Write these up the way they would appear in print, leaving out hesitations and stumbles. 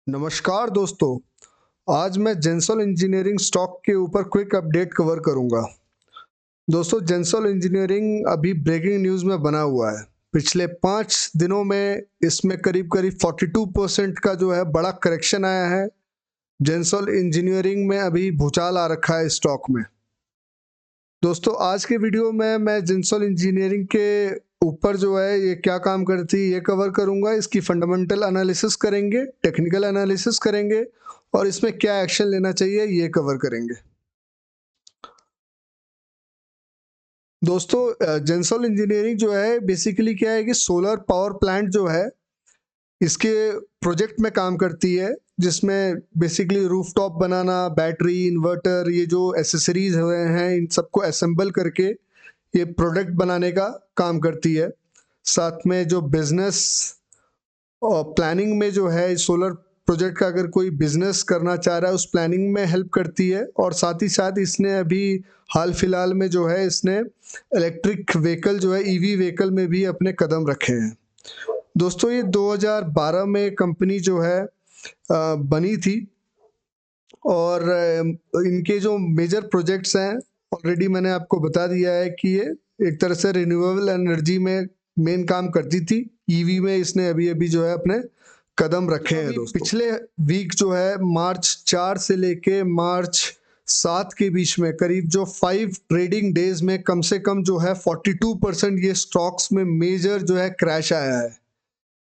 नमस्कार दोस्तों। आज मैं जेंसॉल इंजीनियरिंग स्टॉक के ऊपर क्विक अपडेट कवर करूंगा। दोस्तों, जेंसॉल इंजीनियरिंग अभी ब्रेकिंग न्यूज़ में बना हुआ है। पिछले 5 दिनों में इसमें करीब करीब 42% का जो है बड़ा करेक्शन आया है। जेंसॉल इंजीनियरिंग में अभी भूचाल आ रखा है स्टॉक में। दोस्तों, आज के वीडियो में मैं जेंसॉल इंजीनियरिंग के ऊपर जो है ये क्या काम करती है ये कवर करूंगा। इसकी फंडामेंटल एनालिसिस करेंगे, टेक्निकल एनालिसिस करेंगे और इसमें क्या एक्शन लेना चाहिए ये कवर करेंगे। दोस्तों, जेंसॉल इंजीनियरिंग जो है बेसिकली क्या है कि सोलर पावर प्लांट जो है इसके प्रोजेक्ट में काम करती है, जिसमें बेसिकली रूफटॉप बनाना, बैटरी, इन्वर्टर, ये जो एसेसरीज हुए हैं इन सबको असेंबल करके ये प्रोडक्ट बनाने का काम करती है। साथ में जो बिजनेस और प्लानिंग में जो है सोलर प्रोजेक्ट का अगर कोई बिजनेस करना चाह रहा है उस प्लानिंग में हेल्प करती है। और साथ ही साथ इसने अभी हाल फिलहाल में जो है इसने इलेक्ट्रिक व्हीकल जो है ईवी व्हीकल में भी अपने कदम रखे हैं। दोस्तों, ये 2012 में कंपनी जो है बनी थी और इनके जो मेजर प्रोजेक्ट्स हैं ऑलरेडी मैंने आपको बता दिया है कि ये एक तरह से रिन्यूएबल एनर्जी में मेन काम करती थी। ईवी में इसने अभी अभी जो है अपने कदम रखे हैं। दोस्तों, पिछले वीक जो है मार्च 4 से लेके मार्च 7 के बीच में करीब जो 5 ट्रेडिंग डेज में कम से कम जो है 42% ये स्टॉक्स में मेजर जो है क्रैश आया है।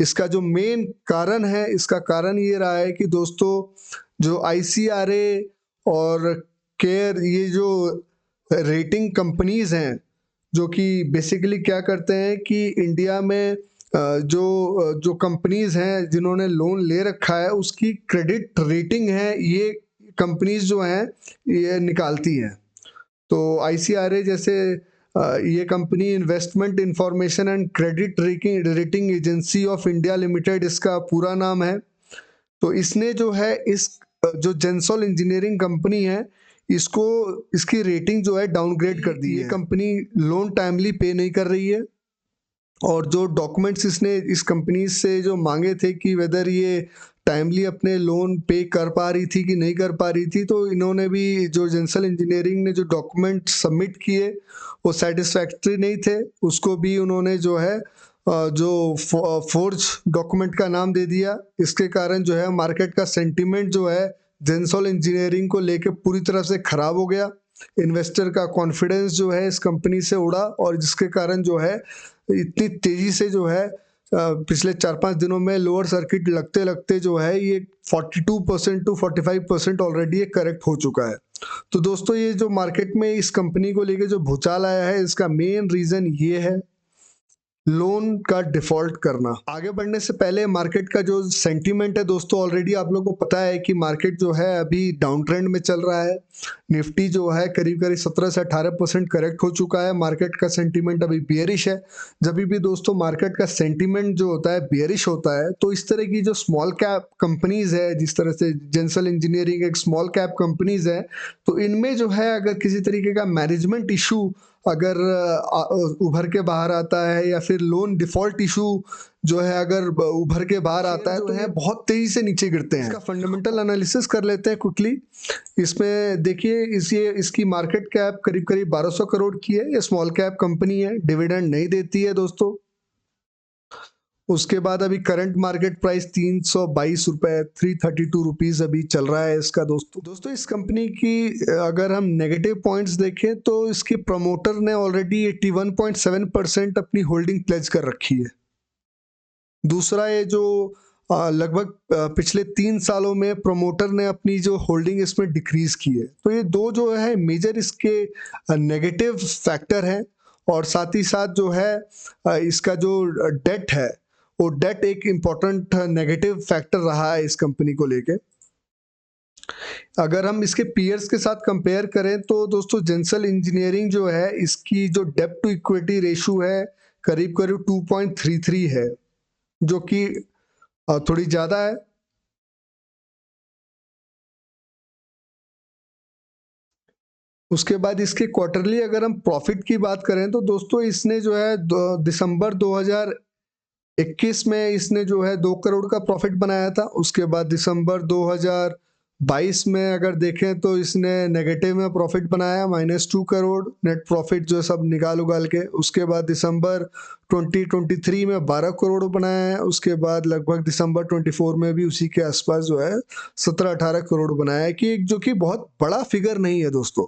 इसका जो मेन कारण है, इसका कारण ये रहा है कि दोस्तों जो आईसीआरए और केयर, ये जो रेटिंग कंपनीज हैं जो कि बेसिकली क्या करते हैं कि इंडिया में जो कंपनीज हैं जिन्होंने लोन ले रखा है उसकी क्रेडिट रेटिंग है, ये कंपनीज जो हैं ये निकालती हैं। तो आईसीआरए जैसे ये company investment information and credit rating agency of India limited इसका पूरा नाम है। तो इसने जो है जो जेंसॉल इंजीनियरिंग कंपनी है इसको इसकी रेटिंग जो है डाउनग्रेड कर दी है। ये कंपनी लोन टाइमली पे नहीं कर रही है और जो डॉक्यूमेंट्स इसने इस कंपनी से जो मांगे थे कि वेदर ये टाइमली अपने लोन पे कर पा रही थी कि नहीं कर पा रही थी, तो इन्होंने भी जो जेंसॉल इंजीनियरिंग ने जो डॉक्यूमेंट सबमिट किए वो सेटिस्फैक्ट्री नहीं थे। उसको भी उन्होंने जो है जो फोर्ज डॉक्यूमेंट का नाम दे दिया। इसके कारण जो है मार्केट का सेंटीमेंट जो है जेंसॉल इंजीनियरिंग को लेके पूरी तरह से खराब हो गया। इन्वेस्टर का कॉन्फिडेंस जो है इस कंपनी से उड़ा और जिसके कारण जो है इतनी तेजी से जो है पिछले 4-5 दिनों में लोअर सर्किट लगते लगते जो है ये 42% टू 45% ऑलरेडी ये करेक्ट हो चुका है। तो दोस्तों, ये जो मार्केट में इस कंपनी को लेके जो भूचाल आया है इसका मेन रीजन ये है लोन का डिफॉल्ट करना। आगे बढ़ने से पहले मार्केट का जो सेंटीमेंट है दोस्तों, ऑलरेडी आप लोगों को पता है कि मार्केट जो है अभी डाउन ट्रेंड में चल रहा है। निफ्टी जो है करीब करीब 17 से 18% करेक्ट हो चुका है। मार्केट का सेंटीमेंट अभी बियरिश है। जब भी दोस्तों मार्केट का सेंटीमेंट जो होता है बियरिश होता है तो इस तरह की जो स्मॉल कैप कंपनीज है, जिस तरह से जेंसॉल इंजीनियरिंग एक स्मॉल कैप कंपनीज है, तो इनमें जो है अगर किसी तरीके का मैनेजमेंट इशू अगर उभर के बाहर आता है या फिर लोन डिफॉल्ट इशू जो है अगर उभर के बाहर आता है तो है बहुत तेजी से नीचे गिरते हैं। इसका फंडामेंटल एनालिसिस कर लेते हैं क्विकली। इसमें देखिए इसकी मार्केट कैप करीब करीब 1200 करोड़ की है। ये स्मॉल कैप कंपनी है, डिविडेंड नहीं देती है दोस्तों। उसके बाद अभी करंट मार्केट प्राइस 322 रुपए, 332 रुपीज अभी चल रहा है इसका। दोस्तों इस कंपनी की अगर हम नेगेटिव पॉइंट्स देखें तो इसके प्रमोटर ने ऑलरेडी 81.7% अपनी होल्डिंग प्लेज कर रखी है। दूसरा, ये जो लगभग पिछले 3 सालों में प्रमोटर ने अपनी जो होल्डिंग इसमें डिक्रीज की है। तो ये दो जो है मेजर इसके नेगेटिव फैक्टर हैं। और साथ ही साथ जो है इसका जो डेट है वो डेट एक इम्पोर्टेंट नेगेटिव फैक्टर रहा है इस कंपनी को लेके। अगर हम इसके पीयर्स के साथ कंपेयर करें तो दोस्तों जेंसॉल इंजीनियरिंग जो है इसकी जो डेब्ट टू इक्विटी रेशो है करीब करीब 2.33 है, जो कि थोड़ी ज़्यादा है। उसके बाद इसके क्वार्टरली अगर हम प्रॉफिट की बात करें तो दोस्तों इसने जो है दिसंबर 2021 21 में इसने जो है 2 करोड़ का प्रॉफिट बनाया था। उसके बाद दिसंबर 2022 में अगर देखें तो इसने नेगेटिव में प्रॉफिट बनाया, -2 करोड़ नेट प्रॉफिट जो है सब निकाल उगाल के। उसके बाद दिसंबर 2023 में 12 करोड़ बनाया है। उसके बाद लगभग दिसंबर 24 में भी उसी के आसपास जो है 17-18 करोड़ बनाया है, कि जो कि बहुत बड़ा फिगर नहीं है दोस्तों।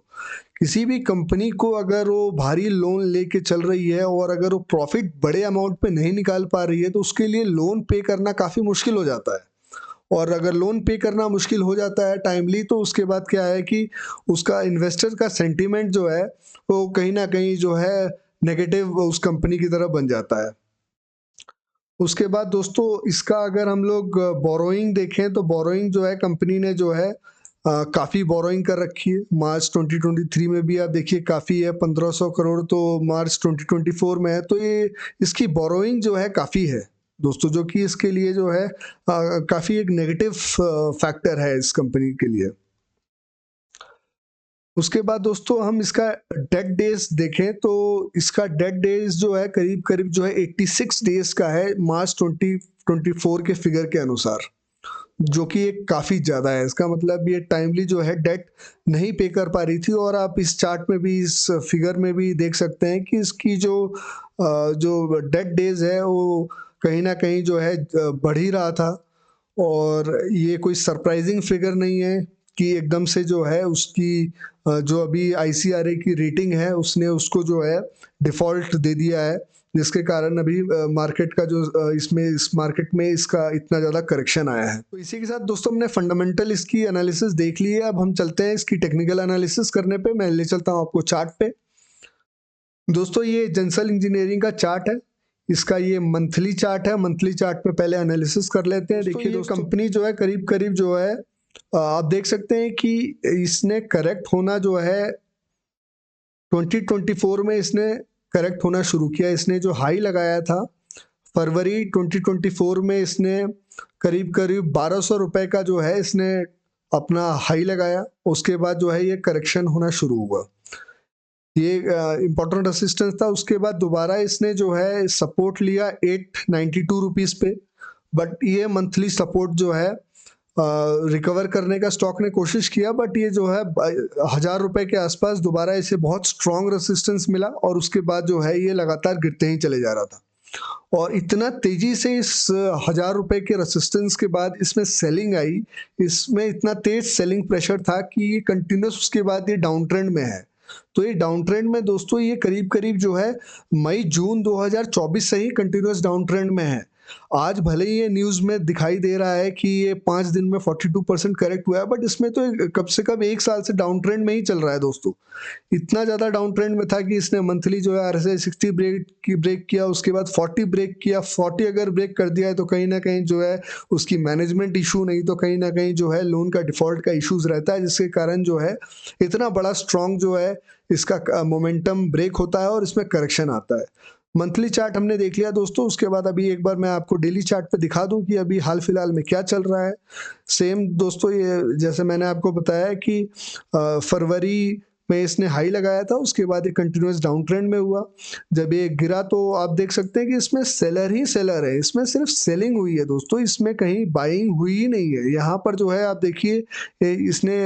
किसी भी कंपनी को अगर वो भारी लोन लेके चल रही है और अगर वो प्रॉफिट बड़े अमाउंट पे नहीं निकाल पा रही है, तो उसके लिए लोन पे करना काफ़ी मुश्किल हो जाता है। और अगर लोन पे करना मुश्किल हो जाता है टाइमली, तो उसके बाद क्या है कि उसका इन्वेस्टर का सेंटीमेंट जो है वो कहीं न कहीं जो है नेगेटिव उस कंपनी की तरफ बन जाता है। उसके बाद दोस्तों इसका अगर हम लोग बोरोइंग देखें, तो बोरोइंग जो है कंपनी ने जो है काफ़ी बोरोइंग कर रखी है। मार्च 2023 में भी आप देखिए काफ़ी है, 1500 करोड़ तो मार्च 2024 में है। तो ये इसकी बोरोइंग जो है काफ़ी है दोस्तों, जो कि इसके लिए जो है काफ़ी एक नेगेटिव फैक्टर है इस कंपनी के लिए। उसके बाद दोस्तों हम इसका डेट डेज देखें, तो इसका डेट डेज जो है करीब-करीब जो है 86 डेज़ का है मार्च 2024 के फिगर के अनुसार, जो कि एक काफ़ी ज़्यादा है। इसका मतलब ये टाइमली जो है डेट नहीं पे कर पा रही थी। और आप इस चार्ट में भी, इस फिगर में भी देख सकते हैं कि इसकी जो डेट डेज़ है वो कहीं न कहीं जो है बढ़ ही रहा था। और ये कोई सरप्राइजिंग फिगर नहीं है कि एकदम से जो है उसकी जो अभी आईसीआरए की रेटिंग है उसने उसको जो है डिफ़ॉल्ट दे दिया है, जिसके कारण अभी मार्केट का जो इस मार्केट में इसका इतना ज़्यादा करेक्शन आया है। तो इसी के साथ दोस्तों हमने फंडामेंटल इसकी एनालिसिस देख ली है। अब हम चलते हैं इसकी टेक्निकल एनालिसिस करने पे। मैं ले चलता हूँ आपको चार्ट पे। दोस्तों ये जेंसल इंजीनियरिंग का चार्ट है। इसका ये मंथली चार्ट है। मंथली चार्ट पे पहले एनालिसिस कर लेते हैं। देखिए दोस्तों कंपनी जो है करीब-करीब जो है आप देख सकते हैं कि इसने करेक्ट होना जो है 2024 में इसने करेक्ट होना शुरू किया। इसने जो हाई लगाया था फरवरी 2024 में, इसने करीब-करीब 1200 रुपए का जो है इसने अपना हाई लगाया। उसके बाद जो है ये करेक्शन होना शुरू हुआ। ये इम्पोर्टेंट रेजिस्टेंस था। उसके बाद दोबारा इसने जो है सपोर्ट लिया 892 रुपीज़ पे। बट ये मंथली सपोर्ट जो है रिकवर करने का स्टॉक ने कोशिश किया, बट ये जो है 1000 रुपए के आसपास दोबारा इसे बहुत स्ट्रॉन्ग रेजिस्टेंस मिला। और उसके बाद जो है ये लगातार गिरते ही चले जा रहा था। और इतना तेजी से इस 1000 रुपए के रेजिस्टेंस के बाद इसमें सेलिंग आई, इसमें इतना तेज सेलिंग प्रेशर था कि ये कंटिन्यूस उसके बाद ये डाउन ट्रेंड में है। तो ये डाउन ट्रेंड में दोस्तों ये करीब-करीब जो है मई जून 2024 से ही कंटिन्यूस डाउन ट्रेंड में है। आज भले ही ये न्यूज़ में दिखाई दे रहा है कि ये 5 दिन में 42% करेक्ट हुआ है, बट इसमें तो कम से कम 1 साल से डाउन ट्रेंड में ही चल रहा है दोस्तों। इतना ज़्यादा डाउन ट्रेंड में था कि इसने मंथली जो है आरएसआई 60 ब्रेक किया, उसके बाद 40 ब्रेक किया। 40 अगर ब्रेक कर दिया है तो कहीं न कहीं जो है उसकी मैनेजमेंट इश्यू, नहीं तो कहीं न कहीं जो है लोन का डिफ़ॉल्ट का इश्यूज़ रहता है, जिसके कारण जो है इतना बड़ा स्ट्रॉन्ग जो है इसका मोमेंटम ब्रेक होता है और इसमें करेक्शन आता है। मंथली चार्ट हमने देख लिया दोस्तों। उसके बाद अभी एक बार मैं आपको डेली चार्ट पे दिखा दूं कि अभी हाल फिलहाल में क्या चल रहा है। सेम दोस्तों ये जैसे मैंने आपको बताया कि फरवरी में इसने हाई लगाया था, उसके बाद ये कंटिन्यूअस डाउन ट्रेंड में हुआ। जब ये गिरा तो आप देख सकते हैं कि इसमें सेलर ही सेलर है, इसमें सिर्फ सेलिंग हुई है दोस्तों, इसमें कहीं बाइंग हुई ही नहीं है। यहाँ पर जो है आप देखिए इसने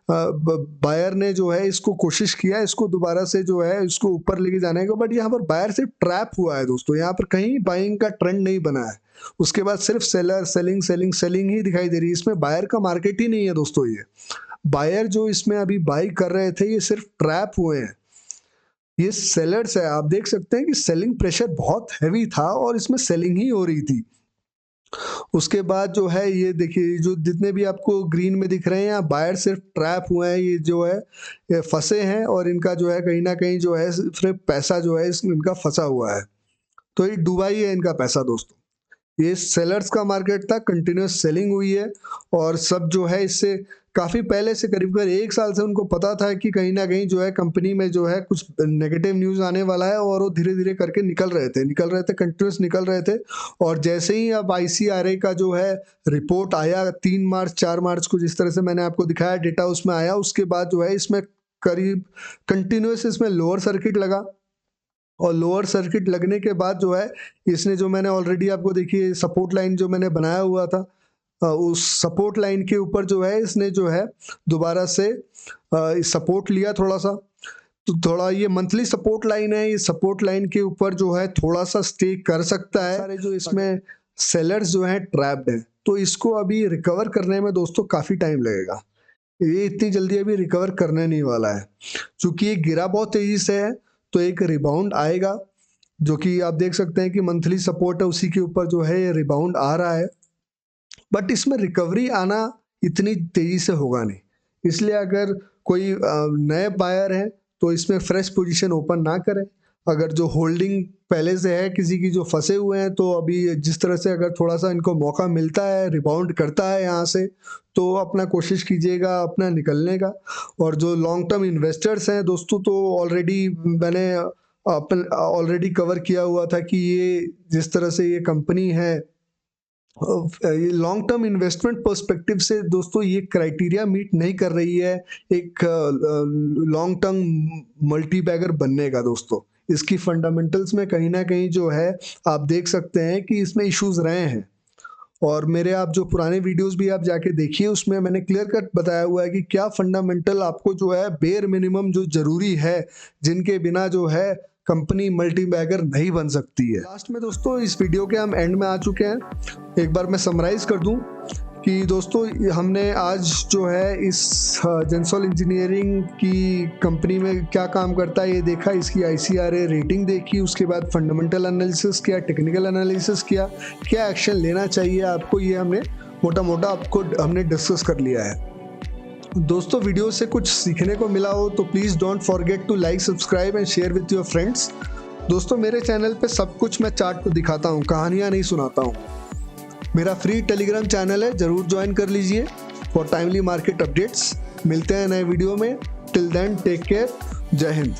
बायर ने जो है इसको कोशिश किया, इसको दोबारा से जो है इसको ऊपर लेके जाने का, बट यहाँ पर बायर सिर्फ ट्रैप हुआ है दोस्तों। यहाँ पर कहीं बाइंग का ट्रेंड नहीं बना है। उसके बाद सिर्फ सेलर सेलिंग सेलिंग सेलिंग ही दिखाई दे रही है। इसमें बायर का मार्केट ही नहीं है दोस्तों। ये बायर जो इसमें अभी बाई कर रहे थे ये सिर्फ ट्रैप हुए हैं। ये सेलर्स है। आप देख सकते हैं कि सेलिंग प्रेशर बहुत हैवी था और इसमें सेलिंग ही हो रही थी। उसके बाद जो है ये देखिए जो जितने भी आपको ग्रीन में दिख रहे हैं यहाँ बायर सिर्फ ट्रैप हुए हैं। ये जो है ये फंसे हैं और इनका जो है कहीं ना कहीं जो है सिर्फ पैसा जो है इनका फंसा हुआ है। तो ये डूबा ही है इनका पैसा दोस्तों। ये सेलर्स का मार्केट था, कंटिन्यूस सेलिंग हुई है। और सब जो है इससे काफ़ी पहले से करीब 1 साल से उनको पता था कि कहीं न कहीं जो है कंपनी में जो है कुछ नेगेटिव न्यूज़ आने वाला है, और वो धीरे-धीरे करके निकल रहे थे, कंटिन्यूस निकल रहे थे। और जैसे ही अब आईसीआरए का जो है रिपोर्ट आया 3 मार्च 4 मार्च को, जिस तरह से मैंने आपको दिखाया डेटा उसमें आया, उसके बाद जो है इसमें करीब कंटिन्यूस इसमें लोअर सर्किट लगा। और लोअर सर्किट लगने के बाद जो है इसने जो मैंने ऑलरेडी आपको देखिए सपोर्ट लाइन जो मैंने बनाया हुआ था, उस सपोर्ट लाइन के ऊपर जो है इसने जो है दोबारा से सपोर्ट लिया थोड़ा सा। तो थोड़ा ये मंथली सपोर्ट लाइन है, ये सपोर्ट लाइन के ऊपर जो है थोड़ा सा स्टे कर सकता है। सारे जो इसमें सेलर्स जो हैं ट्रैप्ड हैं, तो इसको अभी रिकवर करने में दोस्तों काफ़ी टाइम लगेगा। ये इतनी जल्दी अभी रिकवर करने नहीं वाला है, क्योंकि ये गिरा बहुत तेजी से है। तो एक रिबाउंड आएगा, जो कि आप देख सकते हैं कि मंथली सपोर्ट है, उसी के ऊपर जो है ये रिबाउंड आ रहा है। बट इसमें रिकवरी आना इतनी तेजी से होगा नहीं, इसलिए अगर कोई नए बायर हैं तो इसमें फ्रेश पोजीशन ओपन ना करें। अगर जो होल्डिंग पहले से है किसी की जो फंसे हुए हैं, तो अभी जिस तरह से अगर थोड़ा सा इनको मौका मिलता है, रिबाउंड करता है यहाँ से, तो अपना कोशिश कीजिएगा अपना निकलने का। और जो लॉन्ग टर्म इन्वेस्टर्स हैं दोस्तों, तो ऑलरेडी मैंने ऑलरेडी कवर किया हुआ था कि ये जिस तरह से ये कंपनी है, लॉन्ग टर्म इन्वेस्टमेंट पर्सपेक्टिव से दोस्तों ये क्राइटेरिया मीट नहीं कर रही है एक लॉन्ग टर्म मल्टी बैगर बनने का। दोस्तों इसकी फंडामेंटल्स में कहीं ना कहीं जो है आप देख सकते हैं कि इसमें इश्यूज रहे हैं। और मेरे आप जो पुराने वीडियोस भी आप जाके देखिए, उसमें मैंने क्लियर कट बताया हुआ है कि क्या फंडामेंटल आपको जो है बेयर मिनिमम जो जरूरी है, जिनके बिना जो है कंपनी मल्टी बैगर नहीं बन सकती है। लास्ट में दोस्तों इस वीडियो के हम एंड में आ चुके हैं। एक बार मैं समराइज कर दूं कि दोस्तों हमने आज जो है इस जेंसॉल इंजीनियरिंग की कंपनी में क्या काम करता है ये देखा, इसकी ICRA रेटिंग देखी, उसके बाद फंडामेंटल एनालिसिस किया, टेक्निकल एनालिसिस किया, क्या एक्शन लेना चाहिए आपको, ये हमने मोटा मोटा आपको हमने डिस्कस कर लिया है। दोस्तों वीडियो से कुछ सीखने को मिला हो तो please don't forget to like, subscribe and share with your friends. दोस्तों मेरे चैनल पे सब कुछ मैं चार्ट पे दिखाता हूँ, कहानियाँ नहीं सुनाता हूँ। मेरा फ्री टेलीग्राम चैनल है, ज़रूर ज्वाइन कर लीजिए फॉर टाइमली मार्केट अपडेट्स। मिलते हैं नए वीडियो में, टिल देन टेक केयर, जय हिंद।